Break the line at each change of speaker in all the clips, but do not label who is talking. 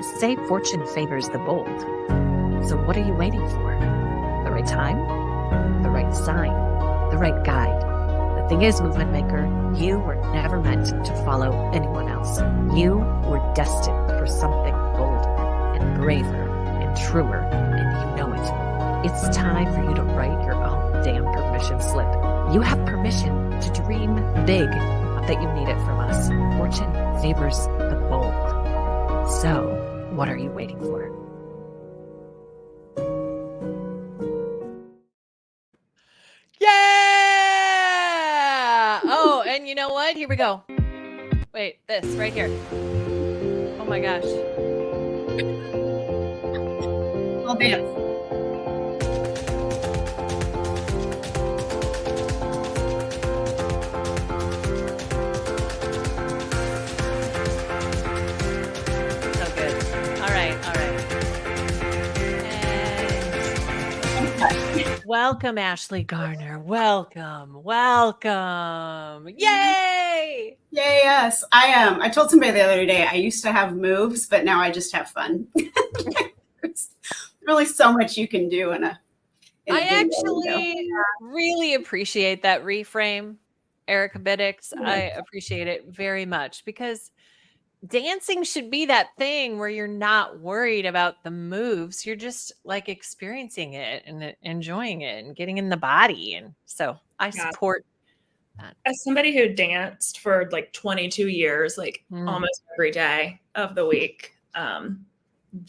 They say fortune favors the bold. So what are you waiting for? The right time? The right sign? The right guide? The thing is, movement maker, you were never meant to follow anyone else. You were destined for something bolder and braver and truer, and you know it. It's time for you to write your own damn permission slip. You have permission to dream big, not that you need it from us. Fortune favors the bold. So, what are you waiting for?
Yeah! Oh, and you know what? Here we go. Wait, this right here. Oh my gosh.
I'll dance.
So good. All right. And welcome, Ashley Garner. Welcome. Yay!
Yay, yes. I told somebody the other day I used to have moves, but now I just have fun. There's really so much you can do in a
I
video
actually really appreciate that reframe, Erika Biddix.
Yeah.
I appreciate it very much because dancing should be that thing where you're not worried about the moves. You're just like experiencing it and enjoying it and getting in the body. And so I support that.
As somebody who danced for like 22 years, like almost every day of the week,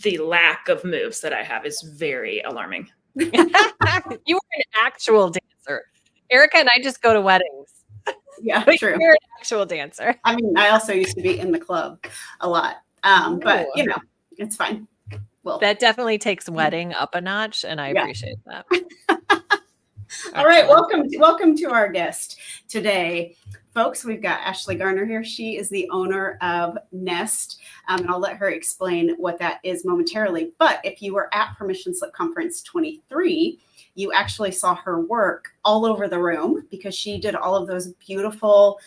the lack of moves that I have is very alarming.
You were an actual dancer. Erika and I just go to weddings.
Yeah,
But
true.
You're an actual dancer.
I mean, I also used to be in the club a lot, but you know, it's fine. Well,
That definitely takes wedding up a notch, and I appreciate that.
all right, welcome to our guest today, folks. We've got Ashley Garner here. She is the owner of Nest, and I'll let her explain what that is momentarily. But if you were at Permission Slip Conference 23, you actually saw her work all over the room because she did all of those beautiful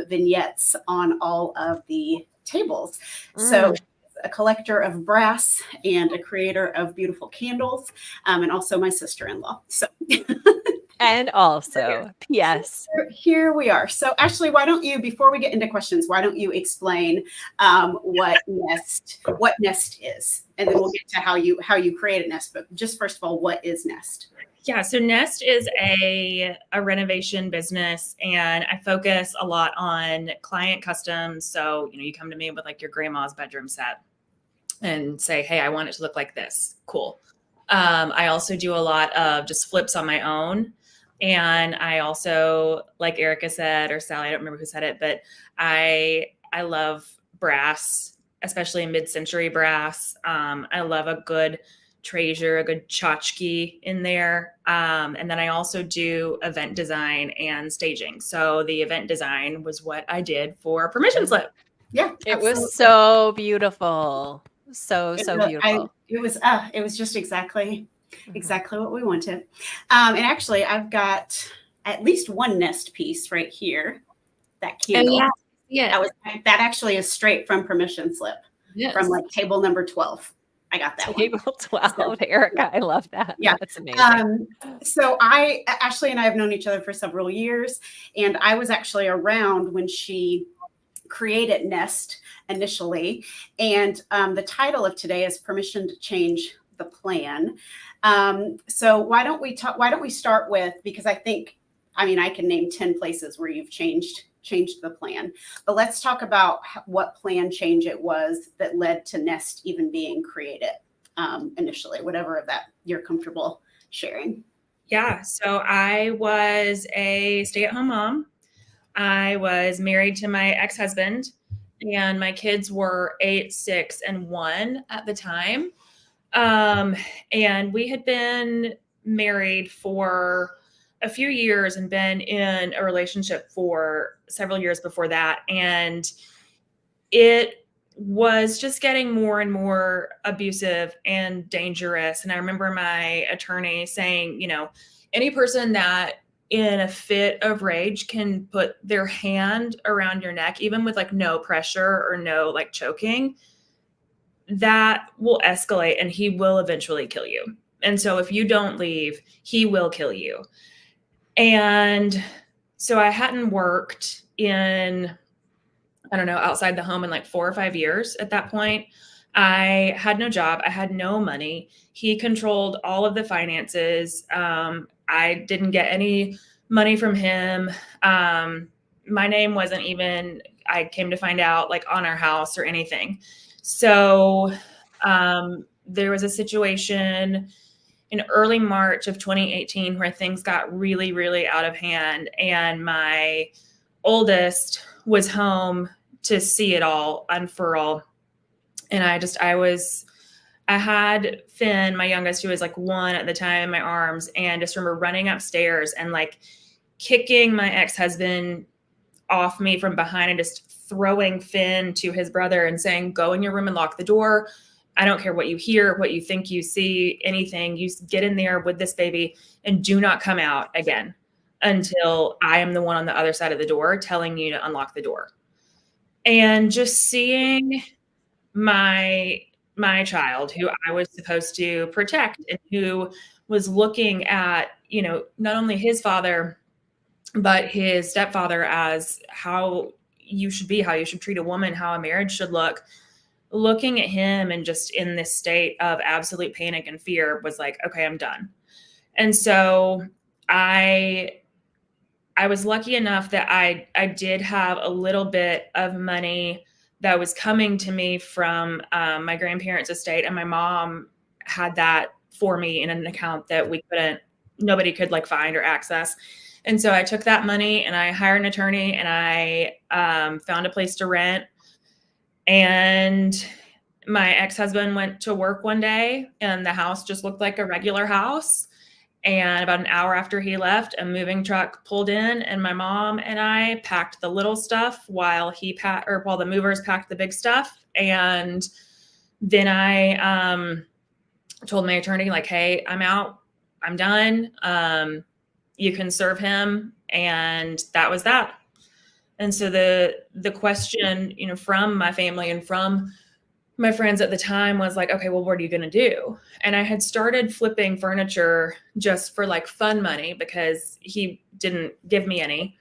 vignettes on all of the tables. So she's a collector of brass and a creator of beautiful candles, and also my sister-in-law. So
And also, P.S.
Here we are. So Ashley, why don't you, before we get into questions, why don't you explain what Nest is, and then we'll get to how you create a Nest. But just first of all, what is Nest?
Yeah, so Nest is a renovation business, and I focus a lot on client customs. So you come to me with like your grandma's bedroom set, and say, hey, I want it to look like this. Cool. I also do a lot of just flips on my own. And I also, like Erika said, or Sally, I don't remember who said it, but I love brass, especially mid-century brass. I love a good treasure, a good tchotchke in there. And then I also do event design and staging. So the event design was what I did for Permission Slip.
Yeah,
It was so beautiful. So beautiful.
It was just exactly what we wanted. And actually, I've got at least one Nest piece right here. That candle.
Yeah.
That actually is straight from Permission Slip.
Yes.
From like table number 12. I got that
Table 12, Erika. I love that.
Yeah.
That's amazing.
So Ashley and I have known each other for several years, and I was actually around when she created Nest initially. And the title of today is Permission to Change the Plan. So why don't we start with, because I can name 10 places where you've changed the plan, but let's talk about what plan change it was that led to Nest even being created initially, whatever of that you're comfortable sharing.
Yeah. So I was a stay-at-home mom. I was married to my ex-husband, and my kids were 8, 6, and 1 at the time. And we had been married for a few years and been in a relationship for several years before that. And it was just getting more and more abusive and dangerous. And I remember my attorney saying, any person that in a fit of rage can put their hand around your neck, even with like no pressure or no like choking, that will escalate and he will eventually kill you. And so if you don't leave, he will kill you. And so I hadn't worked in, I don't know, outside the home in like 4 or 5 years at that point. I had no job. I had no money. He controlled all of the finances. I didn't get any money from him. My name wasn't even, I came to find out, like on our house or anything. So there was a situation in early March of 2018 where things got really, really out of hand. And my oldest was home to see it all unfurl. And I had Finn, my youngest, who was like 1 at the time, in my arms, and just remember running upstairs and like kicking my ex-husband off me from behind and just throwing Finn to his brother and saying, go in your room and lock the door. I don't care what you hear, what you think you see, anything. You get in there with this baby and do not come out again until I am the one on the other side of the door telling you to unlock the door. And just seeing my child, who I was supposed to protect and who was looking at, you know, not only his father, but his stepfather as how you should be, how you should treat a woman, how a marriage should look. Looking at him and just in this state of absolute panic and fear was like, okay, I'm done. And so I was lucky enough that I did have a little bit of money that was coming to me from my grandparents' estate, and my mom had that for me in an account that nobody could like find or access. And so I took that money and I hired an attorney and I found a place to rent. And my ex-husband went to work one day and the house just looked like a regular house. And about an hour after he left, a moving truck pulled in and my mom and I packed the little stuff while the movers packed the big stuff. And then I told my attorney, like, hey, I'm out. I'm done. You can serve him. And that was that. And so the question, you know, from my family and from my friends at the time was like, okay, well, what are you going to do? And I had started flipping furniture just for like fun money because he didn't give me any.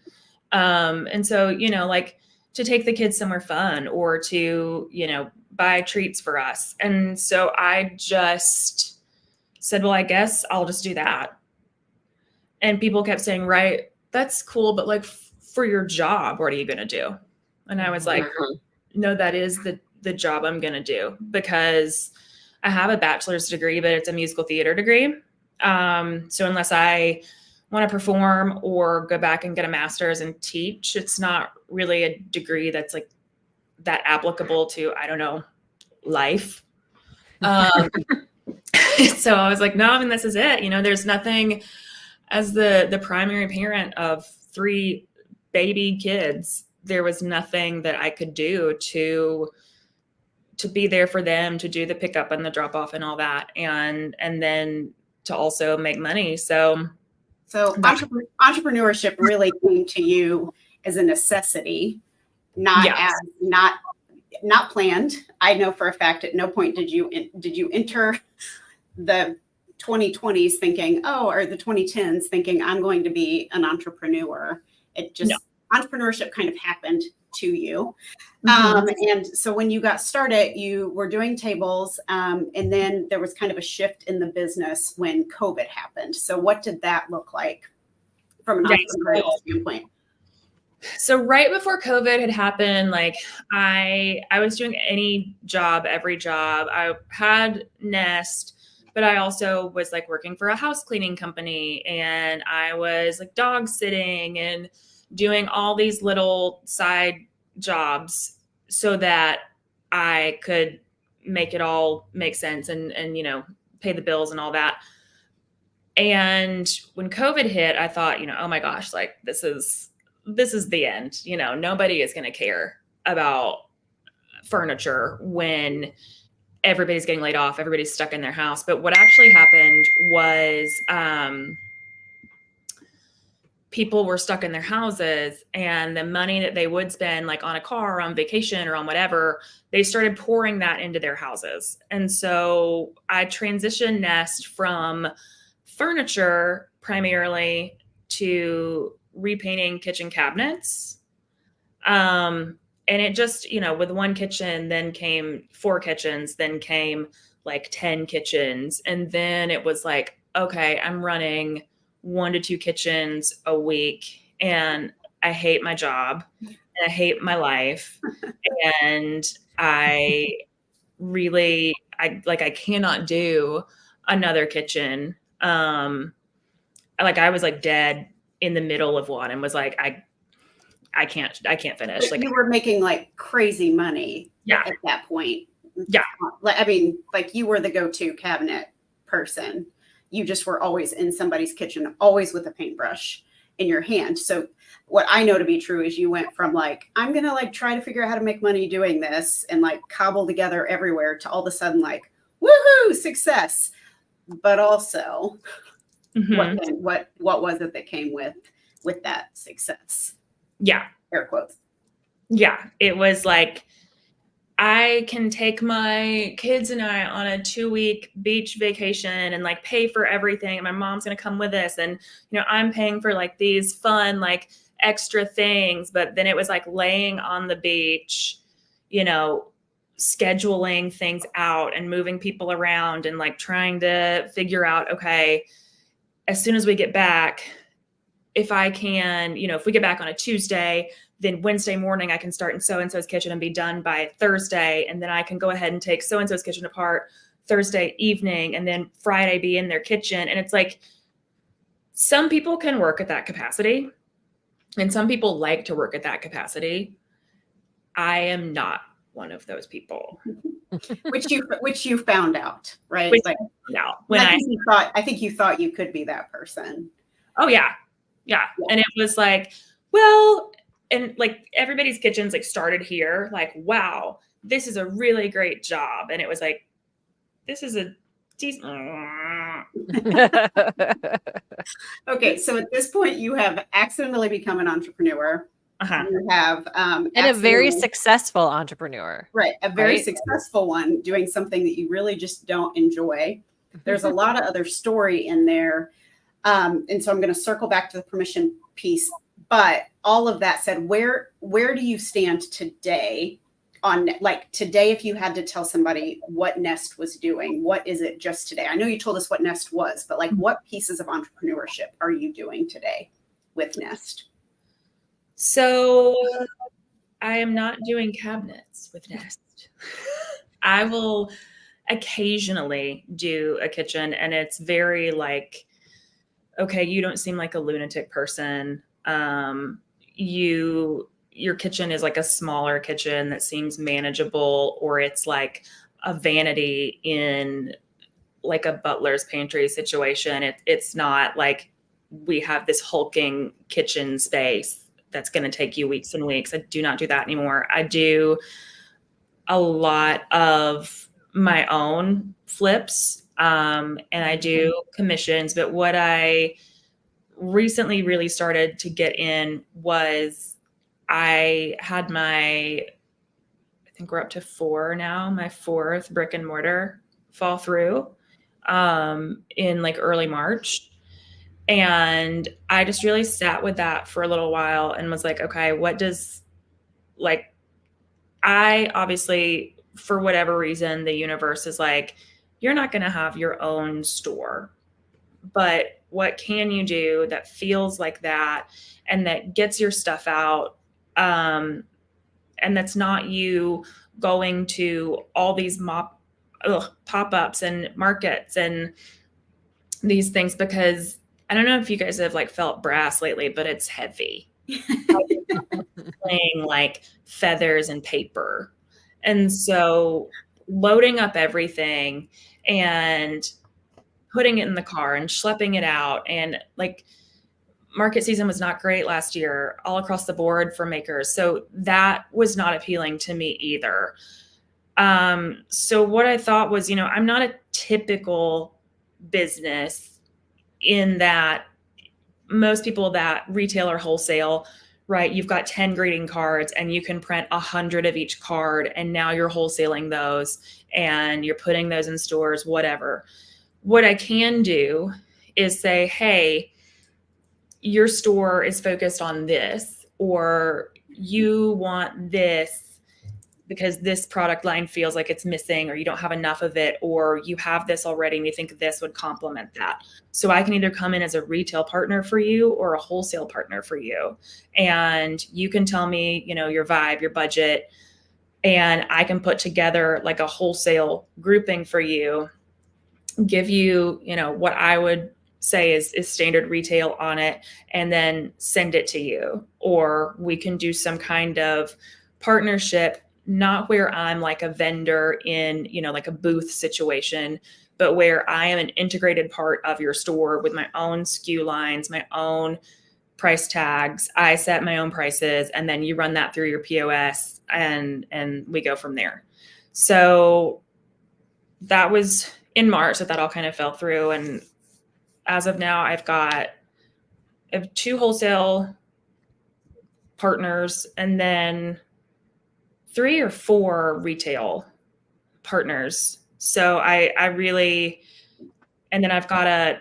And so, you know, like to take the kids somewhere fun or to, you know, buy treats for us. And so I just said, well, I guess I'll just do that. And people kept saying, right, that's cool. But like for your job, what are you going to do? And I was like, no, that is the job I'm going to do, because I have a bachelor's degree, but it's a musical theater degree. So unless I want to perform or go back and get a master's and teach, it's not really a degree that's like that applicable to, I don't know, life. So I was like, no, I mean, this is it. You know, there's nothing, as the primary parent of 3 baby kids, there was nothing that I could do to be there for them, to do the pickup and the drop off and all that. And then to also make money. So
entrepreneurship really came to you as a necessity, not not planned. I know for a fact at no point did you enter the 2020s thinking, or the 2010s thinking I'm going to be an entrepreneur. It just, entrepreneurship kind of happened to you. And so when you got started, you were doing tables, and then there was kind of a shift in the business when COVID happened. So what did that look like from an entrepreneurial standpoint?
So right before COVID had happened, like I was doing any job, every job. I had Nest, but I also was like working for a house cleaning company, and I was like dog sitting and doing all these little side jobs so that I could make it all make sense and, you know, pay the bills and all that. And when COVID hit, I thought, you know, oh my gosh, like this is the end. You know, nobody is going to care about furniture when everybody's getting laid off, everybody's stuck in their house. But what actually happened was, people were stuck in their houses, and the money that they would spend like on a car or on vacation or on whatever, they started pouring that into their houses. And so I transitioned Nest from furniture primarily to repainting kitchen cabinets. And it just, with one kitchen, then came 4 kitchens, then came like 10 kitchens. And then it was like, okay, I'm running 1 to 2 kitchens a week, and I hate my job and I hate my life. And I cannot do another kitchen. I was like dead in the middle of one and was like, I can't finish.
But
Like,
you were making like crazy money
Yeah.
at that point.
Yeah.
Like you were the go-to cabinet person. You just were always in somebody's kitchen, always with a paintbrush in your hand. So what I know to be true is you went from like, I'm going to like try to figure out how to make money doing this and like cobble together everywhere to all of a sudden like, woohoo, success. But also what was it that came with that success?
Yeah.
Air quotes.
Yeah. It was like, I can take my kids and I on a 2-week beach vacation and like pay for everything. And my mom's going to come with us. And, I'm paying for like these fun, like extra things. But then it was like laying on the beach, scheduling things out and moving people around and like trying to figure out, okay, as soon as we get back, if I can, if we get back on a Tuesday, then Wednesday morning I can start in so-and-so's kitchen and be done by Thursday. And then I can go ahead and take so-and-so's kitchen apart Thursday evening and then Friday be in their kitchen. And it's like, some people can work at that capacity and some people like to work at that capacity. I am not one of those people.
which you found out, right? I think you thought you could be that person.
Oh yeah. Yeah. And it was like, well, and like everybody's kitchens like started here, like, wow, this is a really great job. And it was like, this is a decent.
Okay. So at this point you have accidentally become an entrepreneur. You have
and a very successful entrepreneur.
Right. A very successful one doing something that you really just don't enjoy. There's a lot of other story in there. And so I'm going to circle back to the permission piece. But all of that said, where do you stand today on like today, if you had to tell somebody what Nest was doing, what is it just today? I know you told us what Nest was, but like what pieces of entrepreneurship are you doing today with Nest?
So I am not doing cabinets with Nest. I will occasionally do a kitchen, and it's very like, okay, you don't seem like a lunatic person. Your kitchen is like a smaller kitchen that seems manageable, or it's like a vanity in like a butler's pantry situation. It's not like we have this hulking kitchen space that's going to take you weeks and weeks. I do not do that anymore. I do a lot of my own flips, and I do commissions. But what I recently really started to get in was I had I think we're up to 4 now, my 4th brick and mortar fall through in like early March. And I just really sat with that for a little while and was like, okay, I obviously, for whatever reason, the universe is like, you're not going to have your own store, but what can you do that feels like that and that gets your stuff out? And that's not you going to all these pop-ups and markets and these things, because I don't know if you guys have like felt brass lately, but it's heavy. Playing like feathers and paper. And so loading up everything and putting it in the car and schlepping it out, and like market season was not great last year all across the board for makers. So that was not appealing to me either. So what I thought was, I'm not a typical business in that most people that retail or wholesale, right? You've got 10 greeting cards and you can print 100 of each card, and now you're wholesaling those and you're putting those in stores, whatever. What I can do is say, hey, your store is focused on this, or you want this because this product line feels like it's missing, or you don't have enough of it, or you have this already and you think this would complement that. So I can either come in as a retail partner for you or a wholesale partner for you. And you can tell me, your vibe, your budget, and I can put together like a wholesale grouping for you, give you, what I would say is standard retail on it, and then send it to you. Or we can do some kind of partnership, not where I'm like a vendor in, like a booth situation, but where I am an integrated part of your store with my own SKU lines, my own price tags. I set my own prices, and then you run that through your POS, and we go from there. So that was in March that all kind of fell through. And as of now, I have 2 wholesale partners and then 3 or 4 retail partners. So I really, and then I've got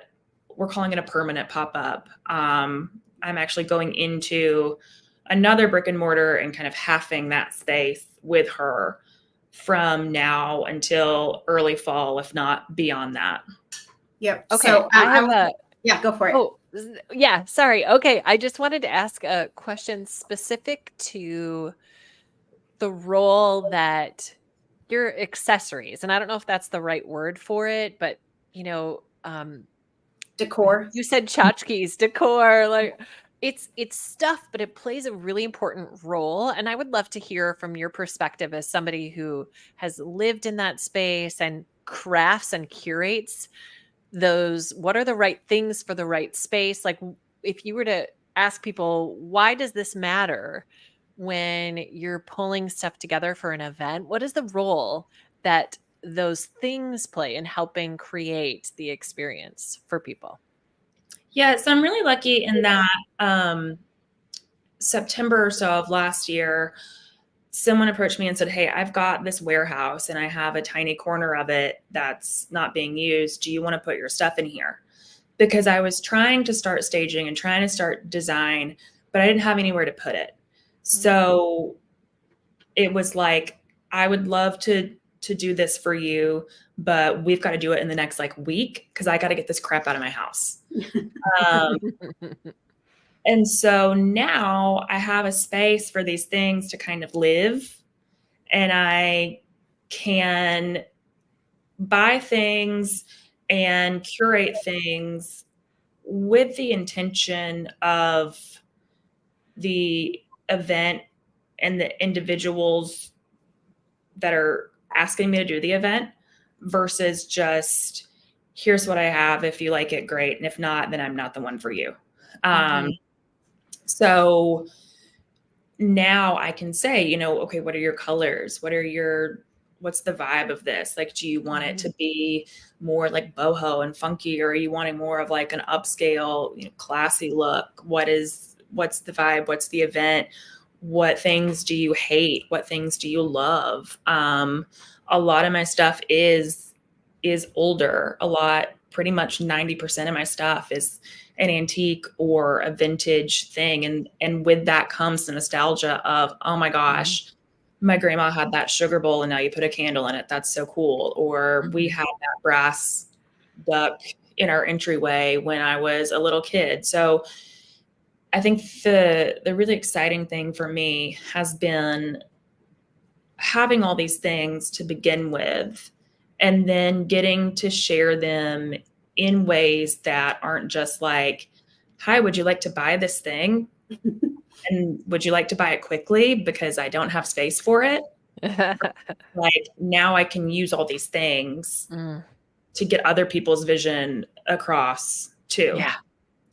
we're calling it a permanent pop-up. I'm actually going into another brick and mortar and kind of halving that space with her from now until early fall, if not beyond that.
Yep.
Okay.
So
I have
yeah, go for it.
Oh, yeah. Sorry. Okay. I just wanted to ask a question specific to the role that your accessories, and I don't know if that's the right word for it, but
Decor.
you said tchotchkes, decor, like it's stuff, but it plays a really important role. And I would love to hear from your perspective as somebody who has lived in that space and crafts and curates those. What are the right things for the right space? Like, if you were to ask people, why does this matter when you're pulling stuff together for an event? What is the role that those things play in helping create the experience for people?
Yeah, so I'm really lucky in that September or so of last year, someone approached me and said, hey, I've got this warehouse and I have a tiny corner of it that's not being used. Do you want to put your stuff in here? Because I was trying to start staging and trying to start design, but I didn't have anywhere to put it. So it was like, I would love to do this for you, but we've got to do it in the next week because I got to get this crap out of my house. And so now I have a space for these things to kind of live, and I can buy things and curate things with the intention of the event and the individuals that are asking me to do the event versus just, here's what I have. If you like it, great. And if not, then I'm not the one for you. So now I can say, okay, what are your colors? What's the vibe of this? Like, do you want it to be more like boho and funky, or are you wanting more of like an upscale, classy look? What's the vibe? What's the event? What things do you hate? What things do you love? A lot of my stuff is older. Pretty much 90% of my stuff is an antique or a vintage thing. And with that comes the nostalgia of, oh my gosh, my grandma had that sugar bowl and now you put a candle in it. That's so cool. Or we had that brass duck in our entryway when I was a little kid. So I think the really exciting thing for me has been having all these things to begin with, and then getting to share them in ways that aren't just like, hi, would you like to buy this thing? And would you like to buy it quickly because I don't have space for it? Like, now I can use all these things to get other people's vision across too.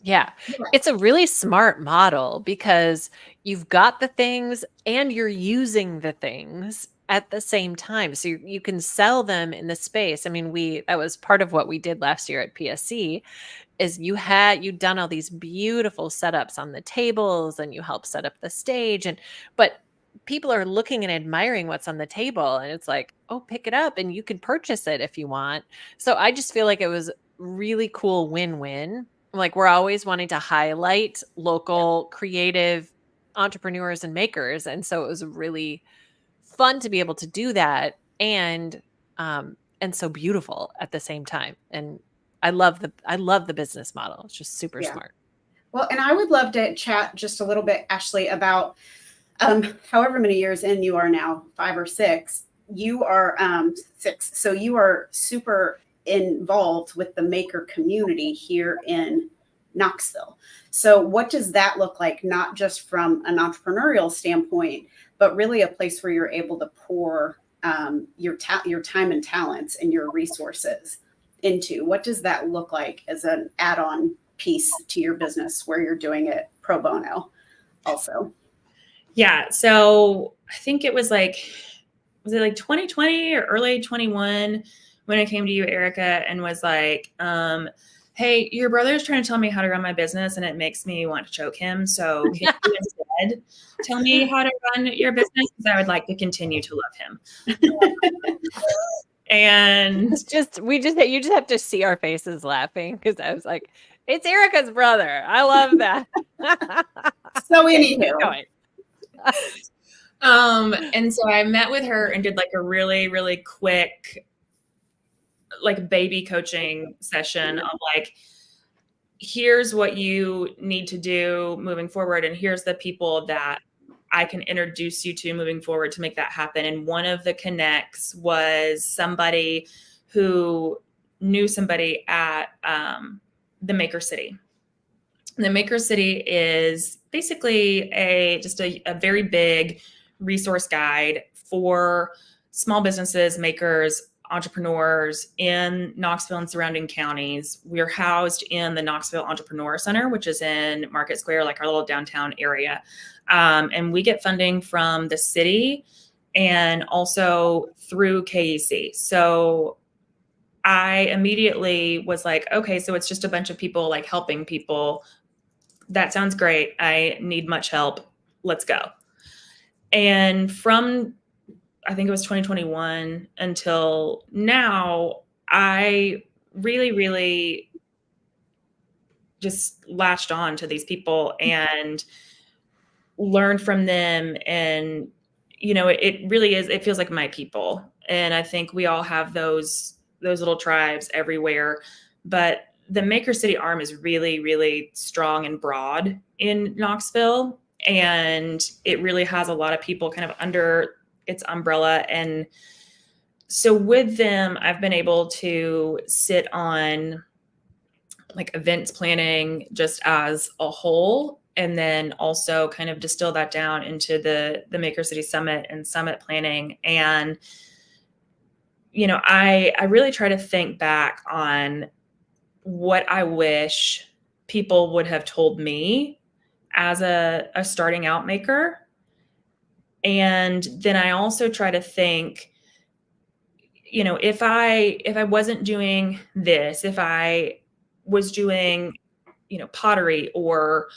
Yeah. It's a really smart model because you've got the things and you're using the things at the same time. So you can sell them in the space. I mean, that was part of what we did last year at PSC, is you'd done all these beautiful setups on the tables and you helped set up the stage, but people are looking and admiring what's on the table, and it's like, oh, pick it up and you can purchase it if you want. So I just feel like it was really cool win-win. Like, we're always wanting to highlight local creative entrepreneurs and makers, and so it was really fun to be able to do that, and so beautiful at the same time. And I love the business model. It's just super smart.
Well, and I would love to chat just a little bit, Ashley, about however many years in you are now, 5 or 6. You are 6, so you are super involved with the maker community here in Knoxville. So what does that look like, not just from an entrepreneurial standpoint, but really a place where you're able to pour your time and talents and your resources into? What does that look like as an add-on piece to your business where you're doing it pro bono also?
Yeah. So I think it was like 2020 or early 21 when I came to you, Erika, and was like, hey, your brother's trying to tell me how to run my business and it makes me want to choke him. So can you instead tell me how to run your business? Because I would like to continue to love him. And
you just have to see our faces laughing, because I was like, it's Erika's brother. I love that.
So anywho.
And so I met with her and did like a really, really quick, like baby coaching session of like, here's what you need to do moving forward. And here's the people that I can introduce you to moving forward to make that happen. And one of the connects was somebody who knew somebody at the Maker City. And the Maker City is basically just a very big resource guide for small businesses, makers, entrepreneurs in Knoxville and surrounding counties. We're housed in the Knoxville Entrepreneur Center, which is in Market Square, like our little downtown area. And we get funding from the city and also through KEC. So I immediately was like, okay, so it's just a bunch of people like helping people. That sounds great. I need much help. Let's go. And from, I think it was 2021 until now, I really, really just latched on to these people and learned from them. And, you know, it really is, it feels like my people. And I think we all have those little tribes everywhere. But the Maker City arm is really, really strong and broad in Knoxville. And it really has a lot of people kind of under its umbrella. And so with them, I've been able to sit on like events planning just as a whole, and then also kind of distill that down into the Maker City Summit and summit planning. And, you know, I really try to think back on what I wish people would have told me as a starting out maker. And then I also try to think, you know, if I wasn't doing this, if I was doing, you know, pottery or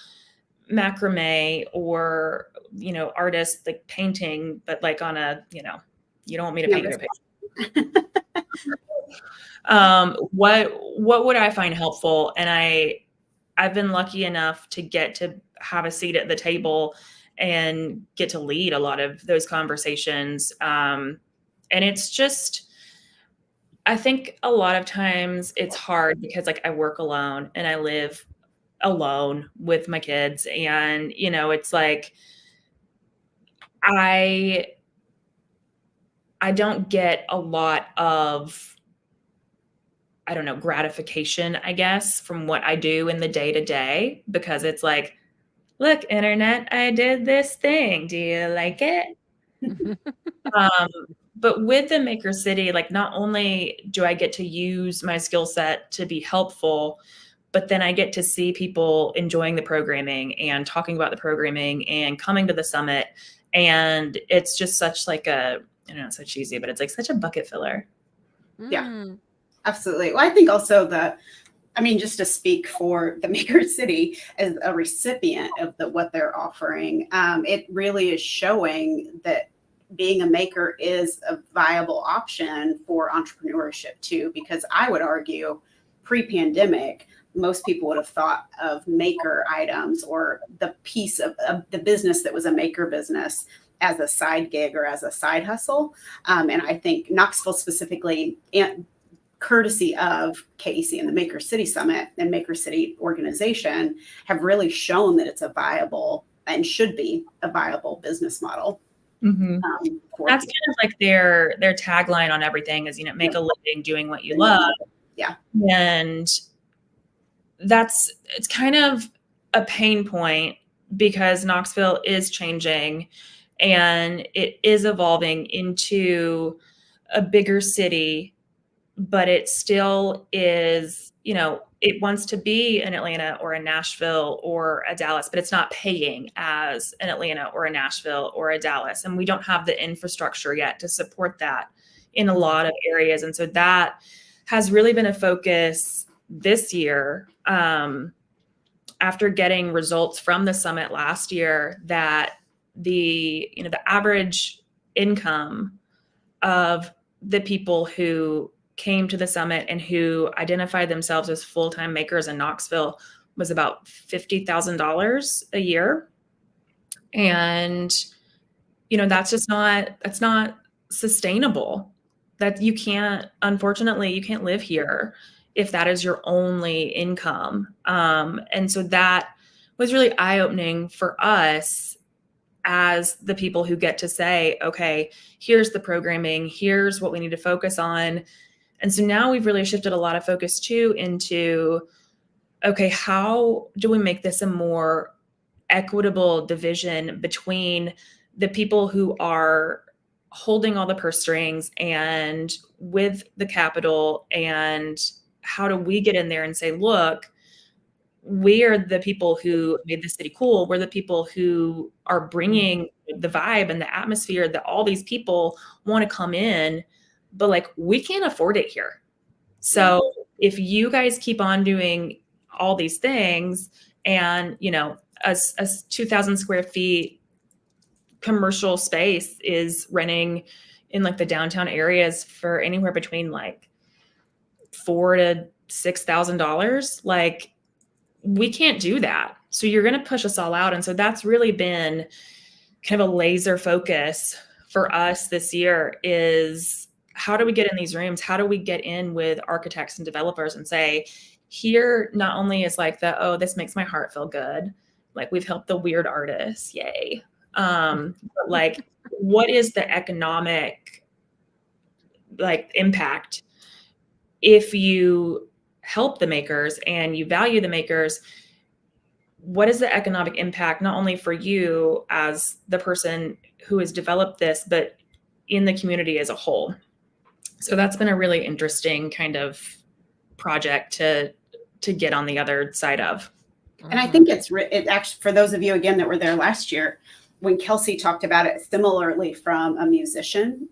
macrame or, you know, artist like painting, but like on a, you know, you don't want me to paint your picture. What would I find helpful? And I've been lucky enough to get to have a seat at the table and get to lead a lot of those conversations. And it's just, I think a lot of times it's hard because like I work alone and I live alone with my kids. And, you know, it's like, I don't get a lot of, I don't know, gratification, I guess, from what I do in the day to day, because it's like, look, internet, I did this thing. Do you like it? But with the Maker City, like not only do I get to use my skill set to be helpful, but then I get to see people enjoying the programming and talking about the programming and coming to the summit. And it's just such like I don't know, it's so cheesy, but it's like such a bucket filler.
Yeah, absolutely. Well, I think also I mean, just to speak for the Maker City as a recipient of what they're offering, it really is showing that being a maker is a viable option for entrepreneurship too, because I would argue pre-pandemic, most people would have thought of maker items or the piece of the business that was a maker business as a side gig or as a side hustle. And I think Knoxville specifically, and courtesy of KEC and the Maker City Summit and Maker City organization, have really shown that it's a viable and should be a viable business model.
Mm-hmm. That's kind of like their tagline on everything is, make a living doing what you love.
Yeah.
And it's kind of a pain point because Knoxville is changing and it is evolving into a bigger city, but it still is, it wants to be an Atlanta or a Nashville or a Dallas, but it's not paying as an Atlanta or a Nashville or a Dallas. And we don't have the infrastructure yet to support that in a lot of areas. And so that has really been a focus this year, after getting results from the summit last year, that the average income of the people who came to the summit and who identified themselves as full-time makers in Knoxville was about $50,000 a year. And, that's not sustainable. That unfortunately, you can't live here if that is your only income. And so that was really eye-opening for us as the people who get to say, okay, here's the programming, here's what we need to focus on. And so now we've really shifted a lot of focus too into, okay, how do we make this a more equitable division between the people who are holding all the purse strings and with the capital, and how do we get in there and say, look, we are the people who made the city cool. We're the people who are bringing the vibe and the atmosphere that all these people want to come in, but we can't afford it here. So if you guys keep on doing all these things and, a 2,000 square feet commercial space is renting in the downtown areas for anywhere between $4,000 to $6,000, we can't do that. So you're going to push us all out. And so that's really been kind of a laser focus for us this year is, how do we get in these rooms? How do we get in with architects and developers and say, here not only is this makes my heart feel good. We've helped the weird artists. Yay. But what is the economic impact if you help the makers and you value the makers? What is the economic impact, not only for you as the person who has developed this, but in the community as a whole? So that's been a really interesting kind of project to get on the other side of.
And I think it actually, for those of you again that were there last year, when Kelsey talked about it similarly from a musician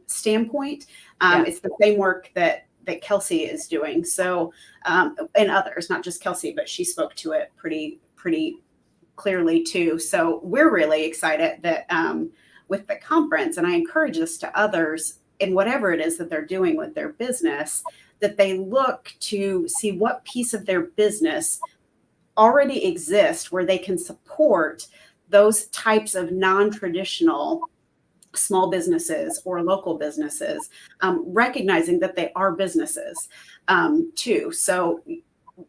standpoint, it's the same work that Kelsey is doing. So, and others, not just Kelsey, but she spoke to it pretty clearly too. So we're really excited that with the conference, and I encourage this to others in whatever it is that they're doing with their business, that they look to see what piece of their business already exists where they can support those types of non-traditional small businesses or local businesses, recognizing that they are businesses too. So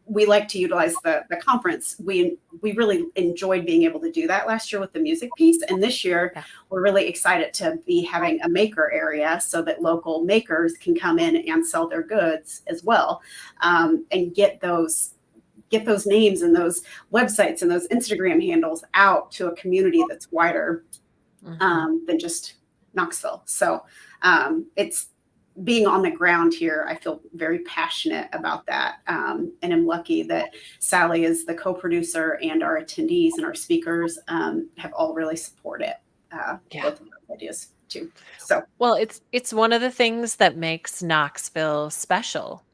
we like to utilize the conference. We really enjoyed being able to do that last year with the music piece. And this year, we're really excited to be having a maker area so that local makers can come in and sell their goods as well, and get those names and those websites and those Instagram handles out to a community that's wider than just Knoxville. So it's being on the ground here. I feel very passionate about that. And I'm lucky that Sally is the co-producer, and our attendees and our speakers have all really supported both of those ideas too. So,
well, it's one of the things that makes Knoxville special.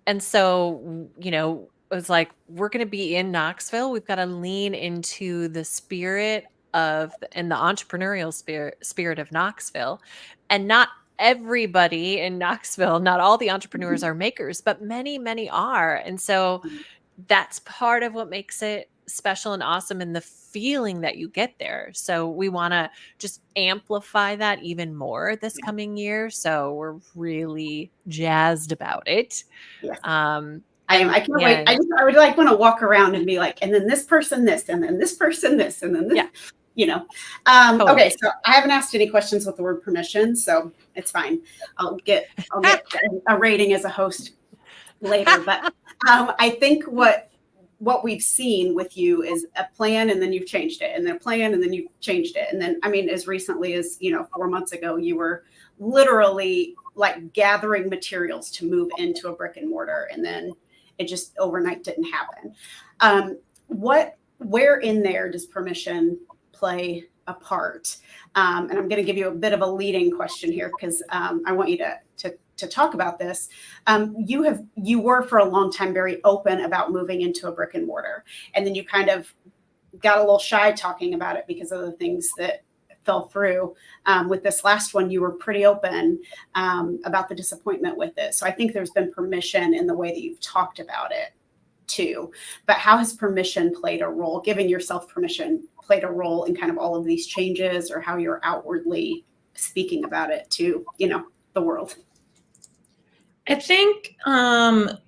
And so, it was like, we're going to be in Knoxville. We've got to lean into the spirit and the entrepreneurial spirit of Knoxville. And not everybody in Knoxville, not all the entrepreneurs are makers, but many, many are. And so that's part of what makes it special and awesome, and the feeling that you get there. So we want to just amplify that even more this coming year. So we're really jazzed about it.
Yes.
I
can't wait. I would like want to walk around and be like, and then this person this, and then this person this, and then this, Totally. Okay, so I haven't asked any questions with the word permission, so it's fine. I'll get a rating as a host later. But I think what we've seen with you is a plan, and then you've changed it, and then a plan, and then you've changed it. And then, I mean, as recently as, 4 months ago, you were literally like gathering materials to move into a brick and mortar. And then it just overnight didn't happen. Where in there does permission play a part? And I'm going to give you a bit of a leading question here, because I want you to talk about this. You were for a long time very open about moving into a brick and mortar, and then you kind of got a little shy talking about it because of the things that fell through. With this last one, you were pretty open about the disappointment with it. So I think there's been permission in the way that you've talked about it too. But how has permission played a role, giving yourself permission played a role in kind of all of these changes, or how you're outwardly speaking about it to, the world?
I think a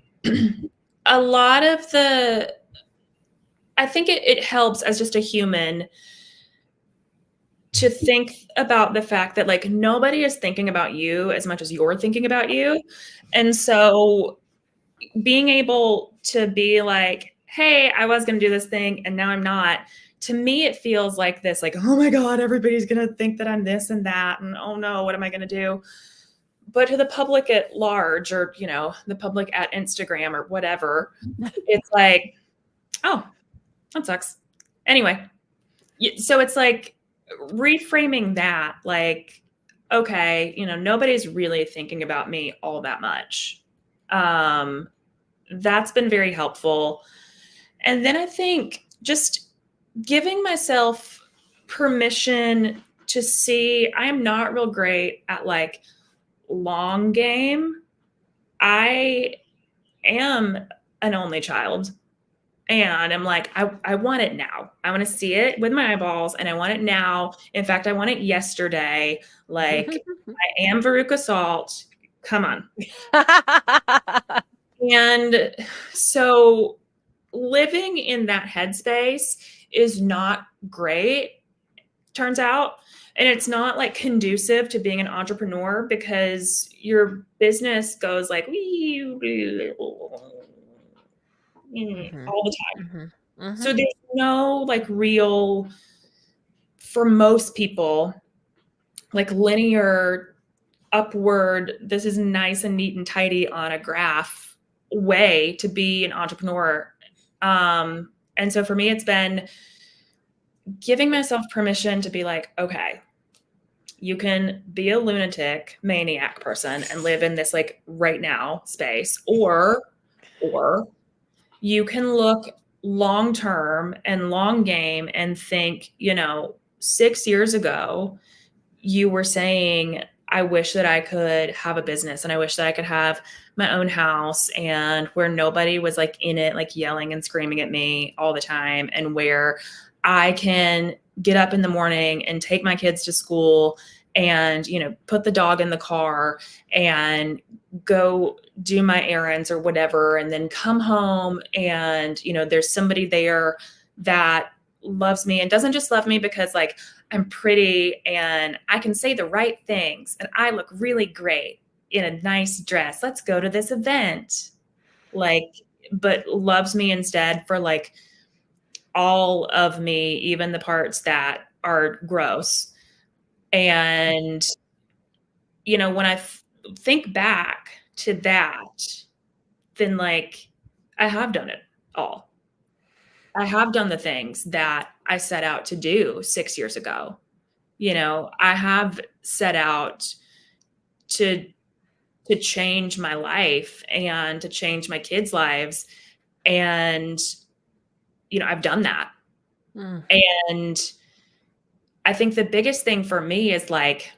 lot of I think it helps as just a human to think about the fact that like nobody is thinking about you as much as you're thinking about you. And so being able to be like, hey, I was going to do this thing and now I'm not. To me, it feels like this, like, oh my God, everybody's going to think that I'm this and that. And oh no, what am I going to do? But to the public at large, or, the public at Instagram or whatever, it's like, oh, that sucks. Anyway. So it's like reframing that, like, okay, nobody's really thinking about me all that much. That's been very helpful. And then I think just giving myself permission to see I am not real great at like long game. I am an only child. And I'm like, I want it now. I want to see it with my eyeballs, and I want it now. In fact, I want it yesterday. Like, I am Veruca Salt. Come on. And so living in that headspace is not great, turns out. And it's not like conducive to being an entrepreneur, because your business goes like, all the time. So there's no like real, for most people, like linear upward, this is nice and neat and tidy on a graph way to be an entrepreneur. And so for me, it's been giving myself permission to be like, okay, you can be a lunatic maniac person and live in this like right now space, or you can look long term and long game and think, 6 years ago, you were saying, I wish that I could have a business, and I wish that I could have my own house, and where nobody was like in it, like yelling and screaming at me all the time, and where I can get up in the morning and take my kids to school and, put the dog in the car and go do my errands or whatever, and then come home and, there's somebody there that loves me, and doesn't just love me because like I'm pretty and I can say the right things and I look really great in a nice dress. Let's go to this event. Like, but loves me instead for like all of me, even the parts that are gross. And, when I think back to that, then like I have done it all. I have done the things that I set out to do 6 years ago. I have set out to to change my life and to change my kids' lives. And, you know, I've done that.
Mm.
And I think the biggest thing for me is like,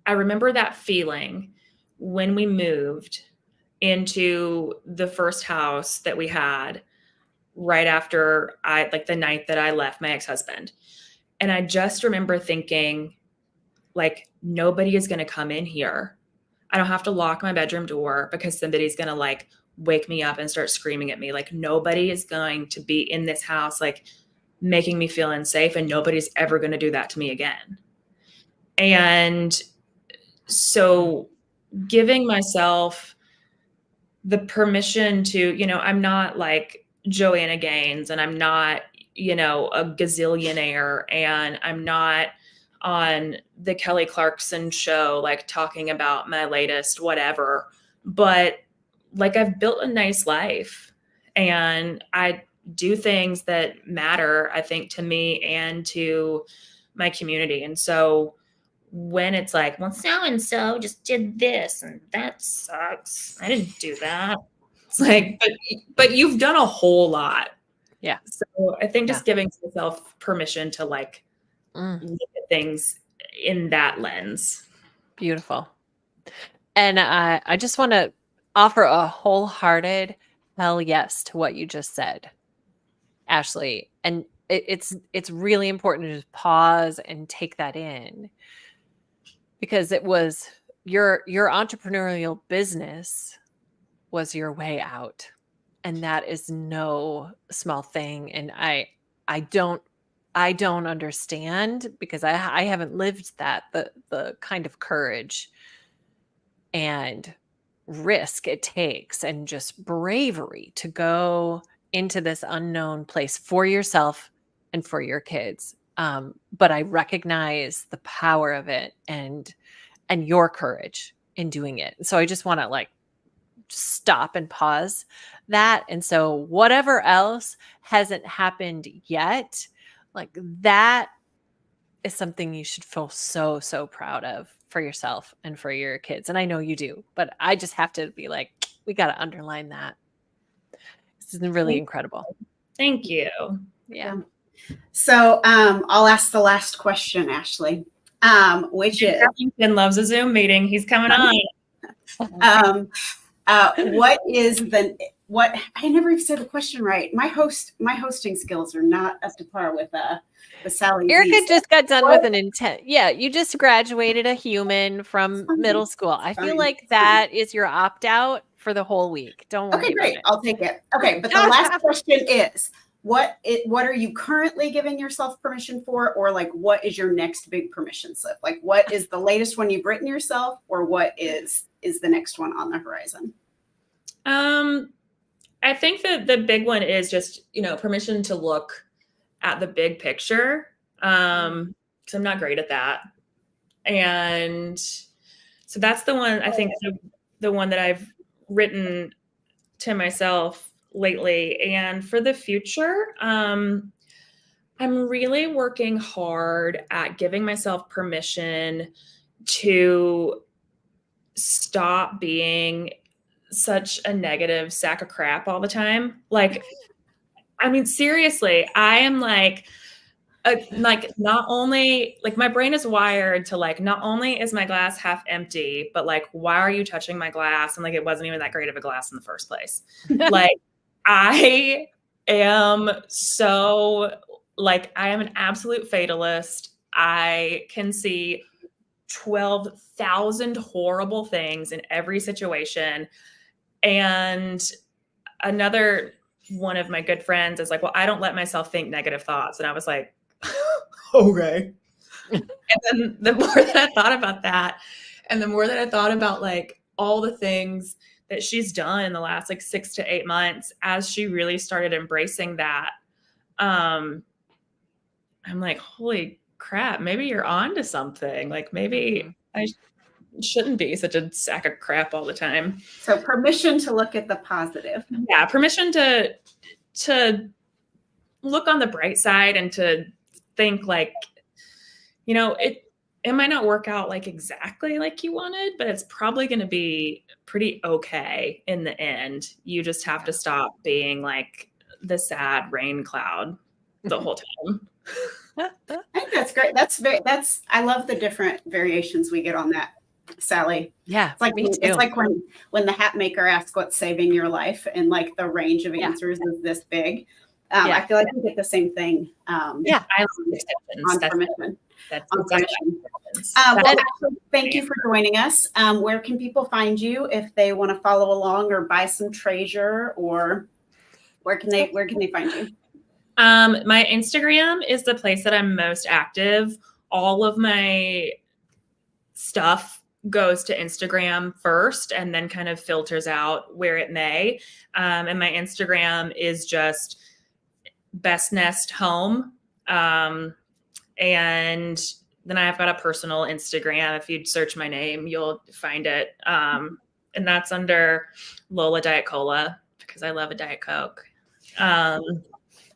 I remember that feeling when we moved into the first house that we had right after like the night that I left my ex-husband. And I just remember thinking, like, nobody is going to come in here. I don't have to lock my bedroom door because somebody's going to like wake me up and start screaming at me. Like, nobody is going to be in this house, like making me feel unsafe, and nobody's ever going to do that to me again. And so giving myself the permission to, you know, I'm not like Joanna Gaines, and I'm not, you know, a gazillionaire, and I'm not on the Kelly Clarkson show, like talking about my latest whatever, but like I've built a nice life and I do things that matter, I think, to me and to my community. And so when it's like, well, so-and-so just did this and that sucks, I didn't do that. It's like, but you've done a whole lot.
Yeah.
So I think just giving yourself permission to like look at things in that lens.
Beautiful. And I just want to offer a wholehearted hell yes to what you just said, Ashley. And it's really important to just pause and take that in, because it was your entrepreneurial business was your way out, and that is no small thing. And I don't understand, because I haven't lived that, the kind of courage and risk it takes and just bravery to go into this unknown place for yourself and for your kids. But I recognize the power of it and your courage in doing it. So I just want to like stop and pause that. And so whatever else hasn't happened yet, like that is something you should feel so, so proud of for yourself and for your kids. And I know you do, but I just have to be like, we got to underline that. This is really incredible.
Thank you.
Yeah.
So I'll ask the last question, Ashley, which is,
Ellington loves a Zoom meeting. He's coming on.
what is what I never even said the question right. My hosting skills are not up to par with Sally.
Erika just got done with an intent. Yeah, you just graduated a human from middle school. I feel like that is your opt out for the whole week. Don't worry.
Okay, great. I'll take it. Okay, but the last question is, what are you currently giving yourself permission for, or like what is your next big permission slip? Like what is the latest one you've written yourself, or what is the next one on the horizon?
I think that the big one is just, you know, permission to look at the big picture. Because I'm not great at that. And so that's the one, I think the one that I've written to myself lately. And for the future, I'm really working hard at giving myself permission to stop being such a negative sack of crap all the time. Like, I mean, seriously, I am like not only like my brain is wired to like, not only is my glass half empty, but like, why are you touching my glass? And like, it wasn't even that great of a glass in the first place. Like, I am so like, I am an absolute fatalist. I can see 12,000 horrible things in every situation. And another one of my good friends is like, well, I don't let myself think negative thoughts. And I was like, okay. And then the more that I thought about that, and the more that I thought about like all the things that she's done in the last like 6 to 8 months, as she really started embracing that, I'm like, holy crap, maybe you're on to something. Like maybe I shouldn't be such a sack of crap all the time.
So permission to look at the positive.
Yeah, permission to look on the bright side and to think like, you know, it might not work out like exactly like you wanted, but it's probably going to be pretty okay in the end. You just have to stop being like the sad rain cloud the whole time.
I think that's great. I love the different variations we get on that, Sally.
Yeah,
It's like
me too.
it's like when the hat maker asks what's saving your life, and like the range of answers is this big. I feel like we get the same thing.
I love
on permission.
That's
On permission. Well, actually, thank you for joining us. Where can people find you if they want to follow along or buy some treasure, or where can they find you?
My Instagram is the place that I'm most active. All of my stuff goes to Instagram first and then kind of filters out where it may. And my Instagram is just Best Nest Home. And then I've got a personal Instagram. If you'd search my name, you'll find it. And that's under Lola Diet Cola, because I love a Diet Coke.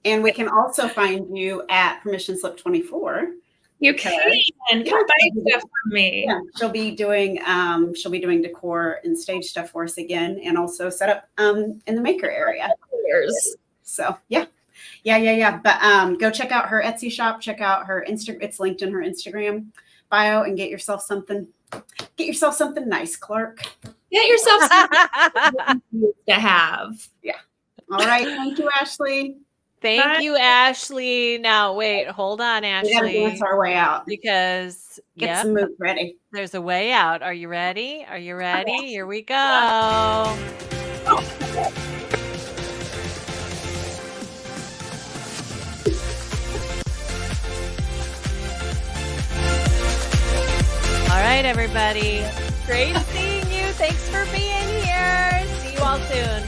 And we can also find you at Permission Slip 24.
You can come buy stuff from me.
Yeah, she'll be doing decor and stage stuff for us again, and also set up in the maker area. So yeah. But go check out her Etsy shop. Check out her Instagram. It's linked in her Instagram bio, and get yourself something nice, Clark.
Get yourself something to have.
Yeah. All right. Thank you, Ashley.
Thank you, Ashley. Now, wait, hold on, Ashley.
We got to dance our way out.
Because
get some moves ready.
There's a way out. Are you ready? Are you ready? Here we go. All right, everybody. Great seeing you. Thanks for being here. See you all soon.